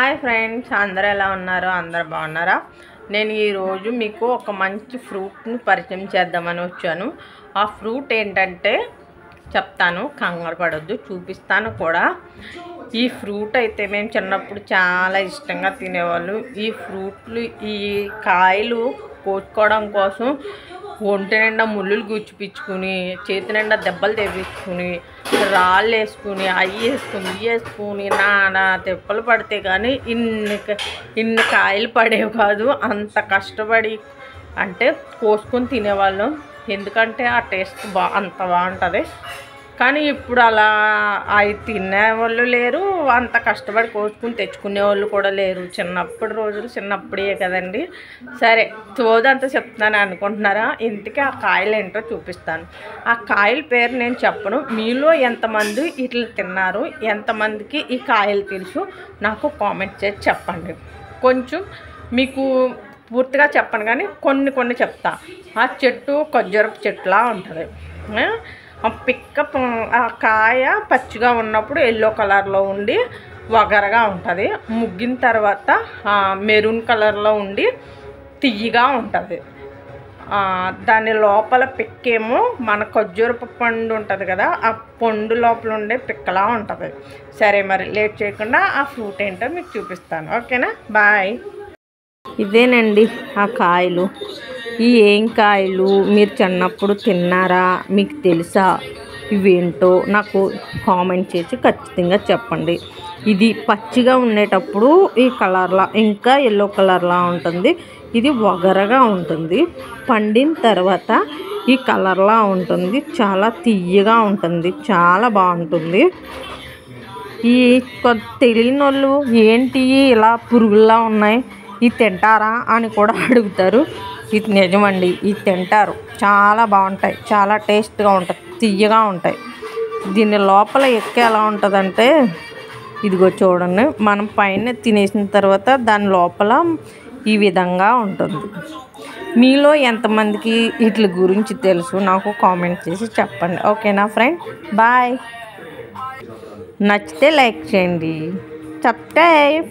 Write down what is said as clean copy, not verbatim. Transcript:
Hi friends, అందరూ ఎలా ఉన్నారు? అందరూ బాగున్నారా? నేను ఈరోజు మీకు ఒక మంచి ఫ్రూట్ని పరిచయం చేద్దామని వచ్చాను. ఆ ఫ్రూట్ ఏంటంటే చెప్తాను, కంగారు పడొద్దు, చూపిస్తాను కూడా. ఈ ఫ్రూట్ అయితే మేము చిన్నప్పుడు చాలా ఇష్టంగా తినేవాళ్ళు. ఈ ఫ్రూట్లు, ఈ కాయలు కోసుకోవడం కోసం ఒంటి నిండా ముళ్ళులు గుచ్చిపించుకుని, చేతి నిండా దెబ్బలు తెప్పించుకుని, రాళ్ళు వేసుకుని, అవి వేసుకుని నానా దెబ్బలు పడితే కానీ ఇన్ని కాయలు పడేవి కాదు. అంత కష్టపడి అంటే కోసుకొని తినేవాళ్ళం. ఎందుకంటే ఆ టేస్ట్ అంత బాగుంటుంది. కానీ ఇప్పుడు అలా అవి తినేవాళ్ళు లేరు, అంత కష్టపడి కోసుకుని తెచ్చుకునే వాళ్ళు కూడా లేరు. చిన్నప్పుడు రోజులు చిన్నప్పుడే కదండి. సరే, చోదంతా చెప్తున్నాను అనుకుంటున్నారా? ఇంతకీ ఆ కాయలు ఏంటో చూపిస్తాను. ఆ కాయల పేరు నేను చెప్పను. మీలో ఎంతమంది ఇట్లా తిన్నారు, ఎంతమందికి ఈ కాయలు తెలుసు నాకు కామెంట్ చేసి చెప్పండి. కొంచెం మీకు పూర్తిగా చెప్పను కానీ కొన్ని చెప్తా. ఆ చెట్టు ఖర్జూరపు చెట్టులా ఉంటుంది. ఆ కాయ పచ్చిగా ఉన్నప్పుడు ఎల్లో కలర్లో ఉండి వగరగా ఉంటుంది. ముగ్గిన తర్వాత మెరూన్ కలర్లో ఉండి తియ్యగా ఉంటుంది. దాని లోపల పిక్కేమో మన ఖర్జూరపు పండు ఉంటుంది కదా, ఆ పండు లోపల ఉండే పిక్కలా ఉంటుంది. సరే, మరి లేట్ చేయకుండా ఆ ఫ్రూట్ ఏంటో మీకు చూపిస్తాను. ఓకేనా? బాయ్. ఇదేనండి ఆ కాయలు. ఈ ఏం కాయలు మీరు చిన్నప్పుడు తిన్నారా? మీకు తెలుసా? ఇవేంటో నాకు కామెంట్ చేసి ఖచ్చితంగా చెప్పండి. ఇది పచ్చిగా ఉండేటప్పుడు ఈ కలర్లా, ఇంకా ఎల్లో కలర్లా ఉంటుంది. ఇది వగరగా ఉంటుంది. పండిన తర్వాత ఈ కలర్లా ఉంటుంది. చాలా తియ్యగా ఉంటుంది, చాలా బాగుంటుంది. ఈ తెలియని వాళ్ళు ఏంటి ఇలా పురుగుల్లా ఉన్నాయి, ఇది తింటారా అని కూడా అడుగుతారు. ఇది నిజమండి, ఇది తింటారు. చాలా బాగుంటాయి, చాలా టేస్ట్గా ఉంటాయి, తియ్యగా ఉంటాయి. దీని లోపల ఎలా ఉంటుందంటే, ఇదిగో చూడండి, మనం పైన తినేసిన తర్వాత దాని లోపల ఈ విధంగా ఉంటుంది. మీలో ఎంతమందికి వీటి గురించి తెలుసు నాకు కామెంట్ చేసి చెప్పండి. ఓకేనా ఫ్రెండ్? బాయ్. నచ్చితే లైక్ చేయండి, సబ్స్క్రైబ్.